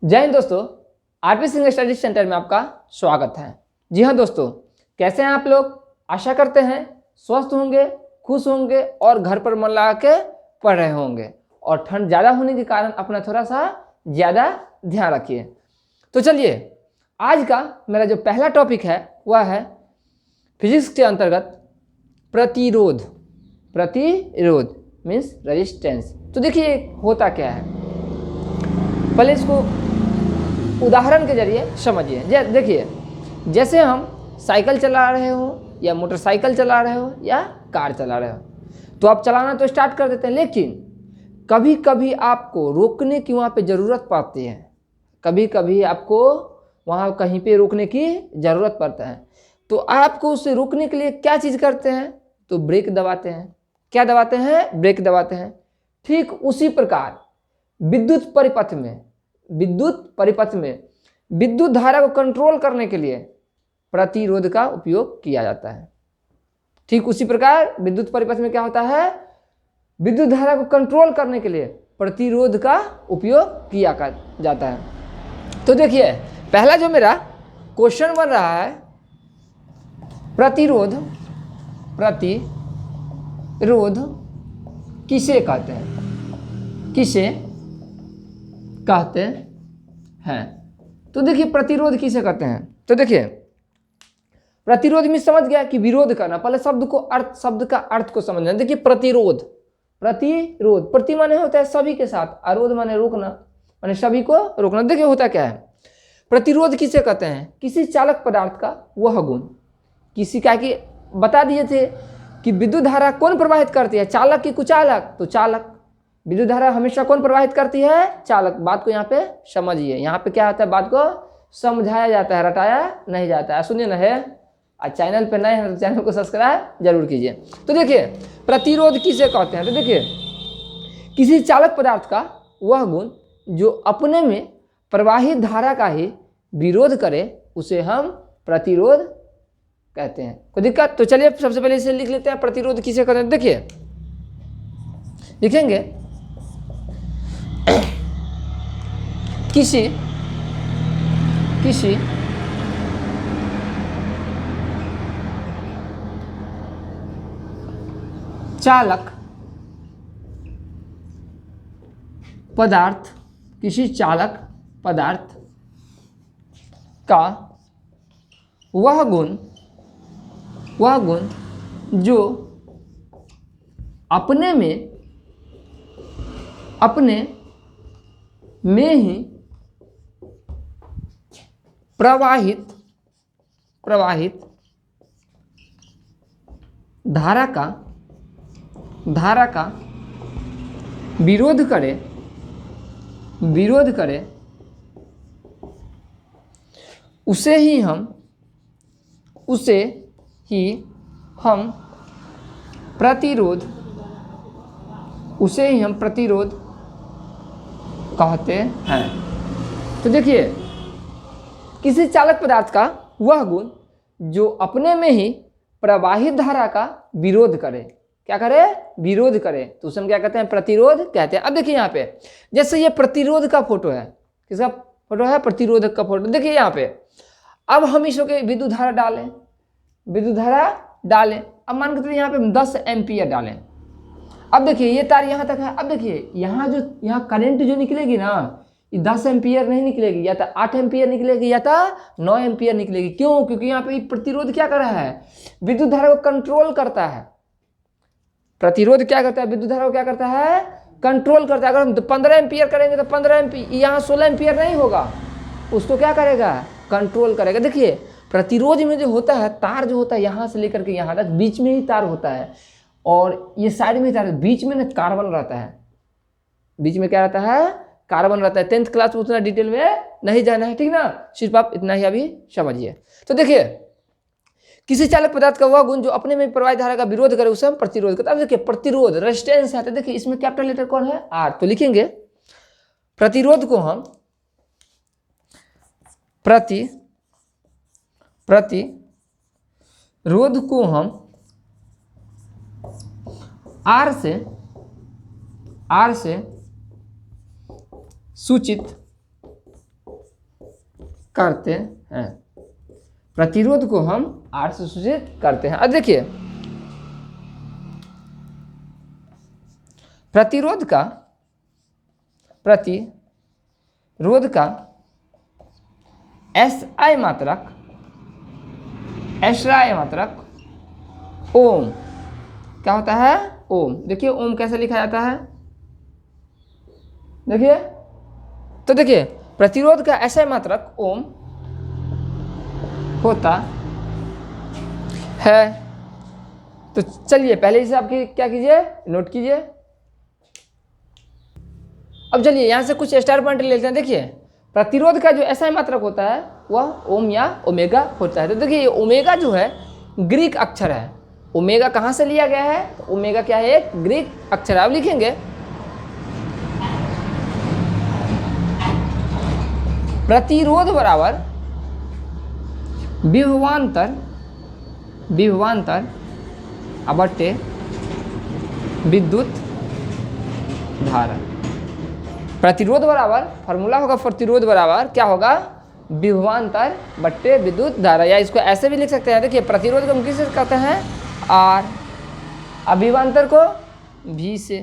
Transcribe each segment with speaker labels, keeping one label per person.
Speaker 1: जय हिंद दोस्तों, RP Singh study centre में आपका स्वागत है। जी हाँ दोस्तों, कैसे हैं आप लोग? आशा करते हैं स्वस्थ होंगे, खुश होंगे और घर पर मन लगा के पढ़ रहे होंगे। और ठंड ज़्यादा होने के कारण अपना थोड़ा सा ज़्यादा ध्यान रखिए। तो चलिए, आज का मेरा जो पहला टॉपिक है वह है फिजिक्स के अंतर्गत प्रतिरोध। प्रतिरोध मीन्स रेजिस्टेंस। तो देखिए होता क्या है, पहले इसको उदाहरण के जरिए समझिए। देखिए, जैसे हम साइकिल चला रहे हो या मोटरसाइकिल चला रहे हो या कार चला रहे हो, तो आप चलाना तो स्टार्ट कर देते हैं, लेकिन कभी कभी आपको रोकने की वहाँ पे ज़रूरत पड़ती है। कभी कभी आपको वहाँ कहीं पे रोकने की ज़रूरत पड़ता है, तो आपको उसे रोकने के लिए क्या चीज़ करते हैं? तो ब्रेक दबाते हैं। क्या दबाते हैं? ब्रेक दबाते हैं। ठीक उसी प्रकार विद्युत परिपथ में विद्युत धारा को कंट्रोल करने के लिए प्रतिरोध का उपयोग किया जाता है। ठीक उसी प्रकार विद्युत परिपथ में क्या होता है? विद्युत धारा को कंट्रोल करने के लिए प्रतिरोध का उपयोग किया जाता है। तो देखिए, पहला जो मेरा क्वेश्चन बन रहा है, प्रतिरोध किसे कहते हैं? किसे कहते हैं? तो देखिए, प्रतिरोध किसे कहते हैं? तो देखिए, प्रतिरोध में समझ गया कि विरोध करना। पहले शब्द का अर्थ को समझना। देखिए, प्रतिरोध प्रति माने होता है सभी के साथ, अरोध माने रोकना, माने सभी को रोकना। देखिए होता क्या है, प्रतिरोध किसे कहते हैं? किसी चालक पदार्थ का वह गुण, किसी का कि बता दिए थे कि विद्युत धारा कौन प्रवाहित करती है, चालक की कुचालक? तो चालक। विद्युत धारा हमेशा कौन प्रवाहित करती है? चालक। बात को यहाँ पे समझिए, यहाँ पे क्या होता है, बात को समझाया जाता है, रटाया नहीं जाता है। सुनिए ना, है आज चैनल पे नए हैं तो चैनल को सब्सक्राइब जरूर कीजिए। तो देखिए, प्रतिरोध किसे कहते हैं? तो देखिए, किसी चालक पदार्थ का वह गुण जो अपने में प्रवाहित धारा का ही विरोध करे, उसे हम प्रतिरोध कहते हैं। कोई दिक्कत? तो चलिए सबसे पहले इसे लिख लेते हैं, प्रतिरोध किसे कहते हैं। देखिए लिखेंगे, किसी चालक पदार्थ का वह गुण जो अपने में ही प्रवाहित धारा का विरोध करे, उसे ही हम प्रतिरोध कहते हैं। तो देखिए, किसी चालक पदार्थ का वह गुण जो अपने में ही प्रवाहित धारा का विरोध करे। क्या करे? विरोध करे, तो उसे हम क्या कहते हैं? प्रतिरोध कहते हैं। अब देखिए यहाँ पे, जैसे ये प्रतिरोध का फोटो है, किसका फोटो है? प्रतिरोधक का फोटो। देखिए यहाँ पे, अब हम इसके विद्युत धारा डालें। अब मान के चलिए यहाँ पे 10 एम्पियर डालें। अब देखिए ये तार यहाँ तक है। अब देखिए यहाँ करंट जो निकलेगी ना, ये 10 एम्पियर नहीं निकलेगी, या तो 8 एम्पियर निकलेगी या तो 9 एम्पियर निकलेगी। क्यों? क्योंकि यहाँ पे प्रतिरोध क्या कर रहा है? विद्युत धारा को कंट्रोल करता है। प्रतिरोध क्या करता है? विद्युत धारा को क्या करता है? कंट्रोल करता है। अगर हम 15 एम्पियर करेंगे तो 15 एम्पियर, यहाँ 16 एम्पियर नहीं होगा, उसको क्या करेगा? कंट्रोल करेगा। देखिए, प्रतिरोध में जो होता है, तार जो होता है यहाँ से लेकर के यहाँ तक बीच में ही तार होता है, और ये साइड में तार, बीच में ना कार्बन रहता है। बीच में क्या रहता है? कार्बन रहता है। 10th क्लास में उतना डिटेल में नहीं जाना है, ठीक ना, सिर्फ आप इतना ही अभी समझिए। तो देखिए, किसी चालक पदार्थ का वह गुण जो अपने में प्रवाहित धारा का विरोध करे, उसे हम प्रतिरोध कहते हैं। अब देखिए, प्रतिरोध रेजिस्टेंस है, तो देखिए इसमें कैपिटल लेटर कौन है? आर। तो लिखेंगे प्रतिरोध को हम प्रतिरोध को हम आर से सूचित करते हैं, प्रतिरोध को हम R से सूचित करते हैं। अब देखिए प्रतिरोध का SI मात्रक ओम क्या होता है? ओम। देखिए ओम कैसे लिखा जाता है, देखिए तो देखिए प्रतिरोध का SI मात्रक ओम होता है। तो चलिए पहले इसे आपकी क्या कीजिए, नोट कीजिए। अब चलिए यहां से कुछ स्टार पॉइंट लेते हैं। देखिए प्रतिरोध का जो SI मात्रक होता है वह ओम या ओमेगा होता है। तो देखिए ये ओमेगा जो है ग्रीक अक्षर है। ओमेगा कहां से लिया गया है? तो ओमेगा क्या है? एक ग्रीक अक्षर। आप लिखेंगे प्रतिरोध बराबर विभवांतर बटे विद्युत धारा। प्रतिरोध बराबर फॉर्मूला होगा, प्रतिरोध बराबर क्या होगा? विभवांतर बट्टे विद्युत धारा। या इसको ऐसे भी लिख सकते हैं। देखिए प्रतिरोध को हम किससे कहते हैं? R। अब विभवांतर को V से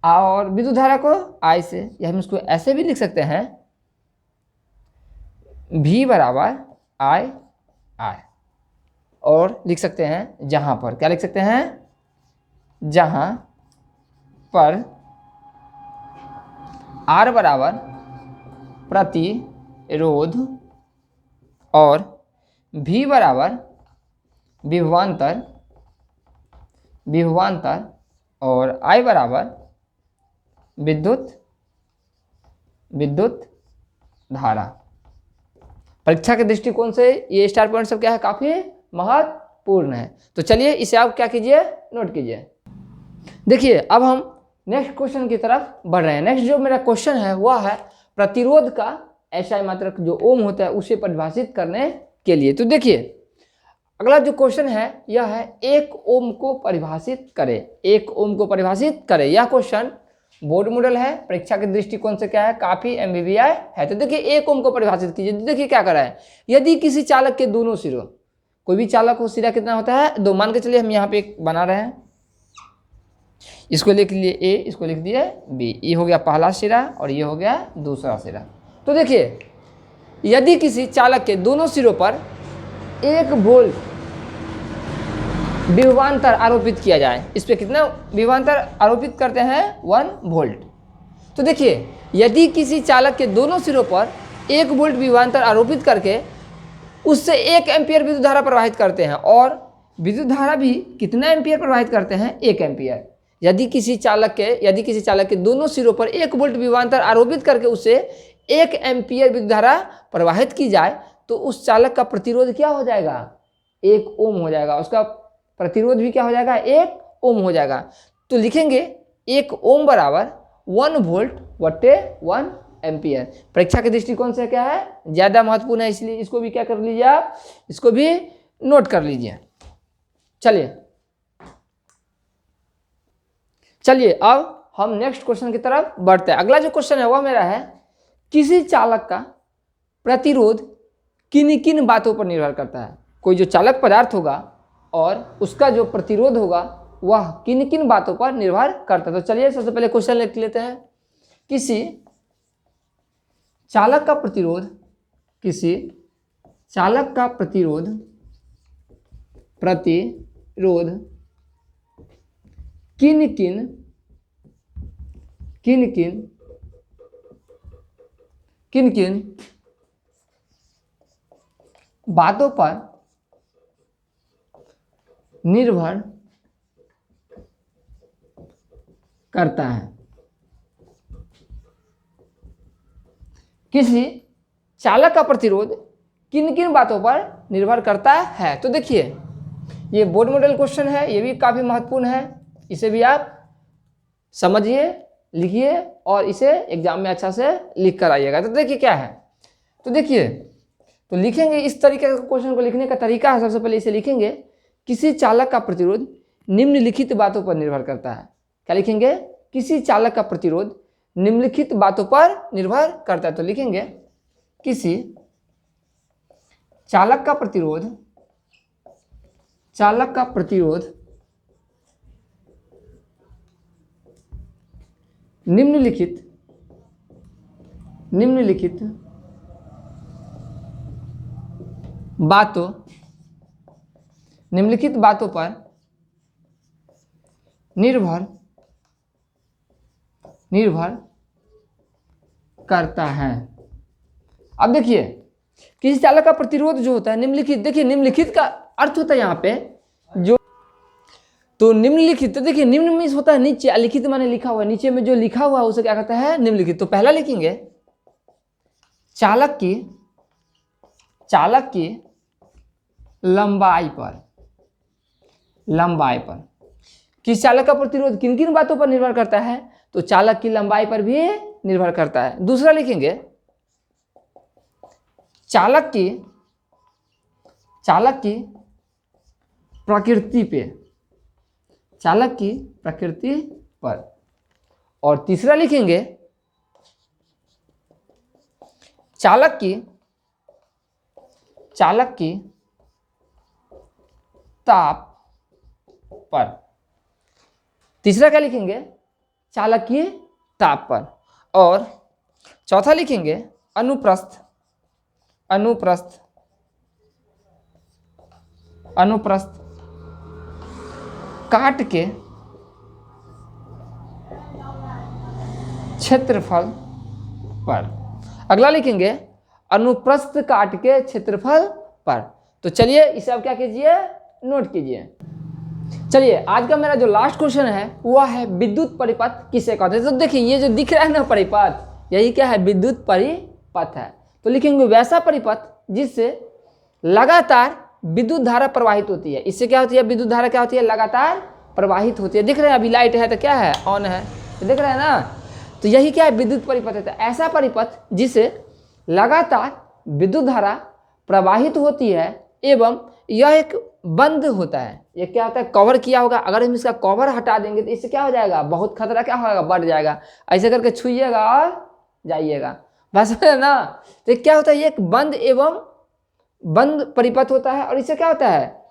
Speaker 1: और विद्युत धारा को I से। या हम इसको ऐसे भी लिख सकते हैं V बराबर I। और लिख सकते हैं जहां पर, क्या लिख सकते हैं? जहां पर R बराबर प्रतिरोध और V बराबर विभवांतर और I बराबर विद्युत धारा। परीक्षा के दृष्टिकोण से ये स्टार पॉइंट सब क्या है? काफी महत्वपूर्ण है। तो चलिए इसे आप क्या कीजिए, नोट कीजिए। देखिए अब हम नेक्स्ट क्वेश्चन की तरफ बढ़ रहे हैं। नेक्स्ट जो मेरा क्वेश्चन है वह है प्रतिरोध का SI मात्रक जो ओम होता है उसे परिभाषित करने के लिए। तो देखिए अगला जो क्वेश्चन है यह है 1 ओम को परिभाषित करें। 1 ओम को परिभाषित करें। यह क्वेश्चन बोर्ड मॉडल है, परीक्षा के दृष्टिकोण से क्या है? काफी MBBI है। तो देखिए 1 ओम को परिभाषित कीजिए। देखिए क्या करा है, यदि किसी चालक के दोनों सिरों, कोई भी चालक हो, सिरा कितना होता है? 2। मान के चलिए हम यहाँ पे एक बना रहे हैं, इसको लिख लिए A, इसको लिख दिए B। ये हो गया पहला सिरा और ये हो गया दूसरा सिरा। तो देखिए यदि किसी चालक के दोनों सिरों पर 1 वोल्ट विभवांतर आरोपित किया जाए, इस पे कितना विभवांतर आरोपित करते हैं? 1 वोल्ट। तो देखिए यदि किसी चालक के दोनों सिरों पर 1 वोल्ट विभवांतर आरोपित करके उससे 1 एम्पियर विद्युत धारा प्रवाहित करते हैं, और विद्युत धारा भी कितना एम्पियर प्रवाहित करते हैं? 1 एम्पियर। यदि किसी चालक के दोनों सिरों पर 1 वोल्ट विभवांतर आरोपित करके उससे 1 एम्पियर विद्युत धारा प्रवाहित की जाए तो उस चालक का प्रतिरोध क्या हो जाएगा? 1 ओम हो जाएगा। उसका प्रतिरोध भी क्या हो जाएगा? 1 ओम हो जाएगा। तो लिखेंगे 1 ओम बराबर 1 वोल्ट बटे 1 एम्पियर। परीक्षा के दृष्टिकोण से क्या है? ज्यादा महत्वपूर्ण है, इसलिए इसको भी क्या कर लीजिए आप, इसको भी नोट कर लीजिए। चलिए अब हम नेक्स्ट क्वेश्चन की तरफ बढ़ते हैं। अगला जो क्वेश्चन है वह मेरा है किसी चालक का प्रतिरोध किन किन बातों पर निर्भर करता है। कोई जो चालक पदार्थ होगा और उसका जो प्रतिरोध होगा वह किन किन बातों पर निर्भर करता है। तो चलिए सबसे पहले क्वेश्चन लिख लेते हैं। किसी चालक का प्रतिरोध किन किन बातों पर निर्भर करता है। किसी चालक का प्रतिरोध किन किन बातों पर निर्भर करता है। तो देखिए ये बोर्ड मॉडल क्वेश्चन है, ये भी काफी महत्वपूर्ण है, इसे भी आप समझिए, लिखिए और इसे एग्जाम में अच्छा से लिख कर आइएगा। तो देखिए क्या है, तो देखिए तो लिखेंगे इस तरीके का क्वेश्चन को लिखने का तरीका है। सबसे पहले इसे लिखेंगे किसी चालक का प्रतिरोध निम्नलिखित बातों पर निर्भर करता है। क्या लिखेंगे? किसी चालक का प्रतिरोध निम्नलिखित बातों पर निर्भर करता है। तो लिखेंगे किसी चालक का प्रतिरोध, चालक का प्रतिरोध निम्नलिखित बातों पर निर्भर करता है। अब देखिए, किसी चालक का प्रतिरोध जो होता है निम्नलिखित, देखिए निम्नलिखित का अर्थ होता है यहाँ पे जो, तो निम्नलिखित, तो देखिए निम्न में होता है नीचे, लिखित माने लिखा हुआ, नीचे में जो लिखा हुआ है उसे क्या कहता है, निम्नलिखित। तो पहला लिखेंगे चालक की लंबाई पर। किस चालक का प्रतिरोध किन किन बातों पर निर्भर करता है, तो चालक की लंबाई पर भी निर्भर करता है। दूसरा लिखेंगे चालक की प्रकृति पर। और तीसरा लिखेंगे चालक की ताप पर। तीसरा क्या लिखेंगे, चालक की ताप पर। और चौथा लिखेंगे अनुप्रस्थ काट के क्षेत्रफल पर। अगला लिखेंगे अनुप्रस्थ काट के क्षेत्रफल पर। तो चलिए इसे अब क्या कीजिए, नोट कीजिए। चलिए आज का मेरा जो लास्ट क्वेश्चन है वह है विद्युत परिपथ किसे कहते हैं। तो देखिए ये जो दिख रहा है ना परिपथ, यही क्या है, विद्युत परिपथ है। तो लिखेंगे वैसा परिपथ जिससे लगातार विद्युत धारा प्रवाहित होती है। इससे क्या होती है, विद्युत धारा क्या होती है, लगातार प्रवाहित होती है। दिख रहे हैं अभी लाइट है तो क्या है, ऑन है, तो दिख रहा है ना। तो यही क्या है, विद्युत परिपथ है। तो ऐसा परिपथ जिसे लगातार विद्युत धारा प्रवाहित होती है एवं यह एक बंद होता है। ये क्या होता है, कवर किया होगा। अगर हम इसका कवर हटा देंगे तो इससे क्या हो जाएगा, बहुत खतरा क्या होगा, बढ़ जाएगा। ऐसे करके छुइएगा और जाइएगा, बस है ना। तो क्या होता है, ये एक बंद परिपथ होता है। और इससे क्या होता है,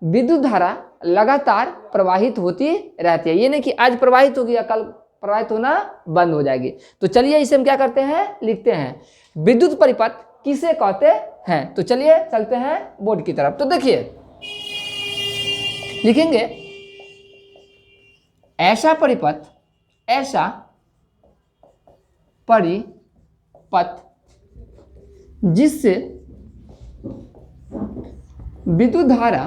Speaker 1: विद्युत धारा लगातार प्रवाहित होती रहती है। ये नहीं कि आज प्रवाहित होगी या कल प्रवाहित होना बंद हो जाएगी। तो चलिए इसे हम क्या करते हैं, लिखते हैं विद्युत परिपथ किसे कहते हैं। तो चलिए चलते हैं बोर्ड की तरफ। तो देखिए लिखेंगे ऐसा परिपथ जिससे विद्युत धारा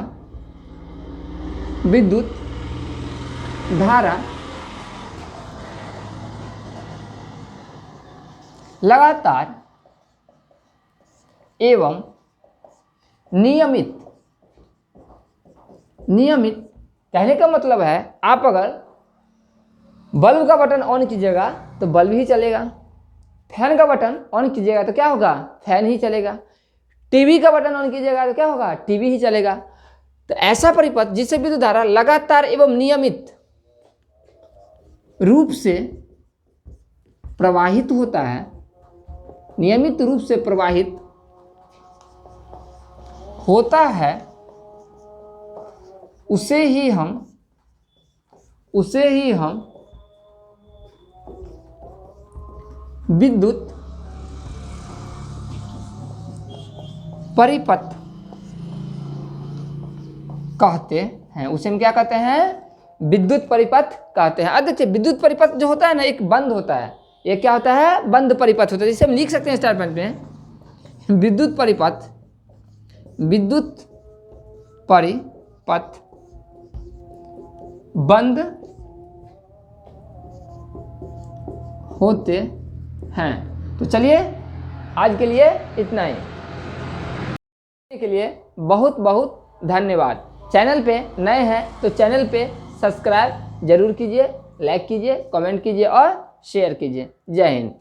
Speaker 1: लगातार एवं नियमित कहने का मतलब है, आप अगर बल्ब का बटन ऑन कीजिएगा तो बल्ब ही चलेगा, फैन का बटन ऑन कीजिएगा तो क्या होगा, फैन ही चलेगा, टीवी का बटन ऑन कीजिएगा तो क्या होगा, टीवी ही चलेगा। तो ऐसा परिपथ जिससे विद्युत धारा लगातार एवं नियमित रूप से प्रवाहित होता है, नियमित रूप से प्रवाहित होता है, उसे ही हम विद्युत परिपथ कहते हैं। उसे हम क्या कहते हैं, विद्युत परिपथ कहते हैं। अब देखिए विद्युत परिपथ जो होता है ना, एक बंद होता है। ये क्या होता है, बंद परिपथ होता है। जिसे हम लिख सकते हैं स्टार पेन में, विद्युत परिपथ बंद होते हैं। तो चलिए आज के लिए इतना ही। के लिए बहुत बहुत धन्यवाद। चैनल पे नए हैं तो चैनल पे सब्सक्राइब जरूर कीजिए, लाइक कीजिए, कमेंट कीजिए और शेयर कीजिए। जय हिंद।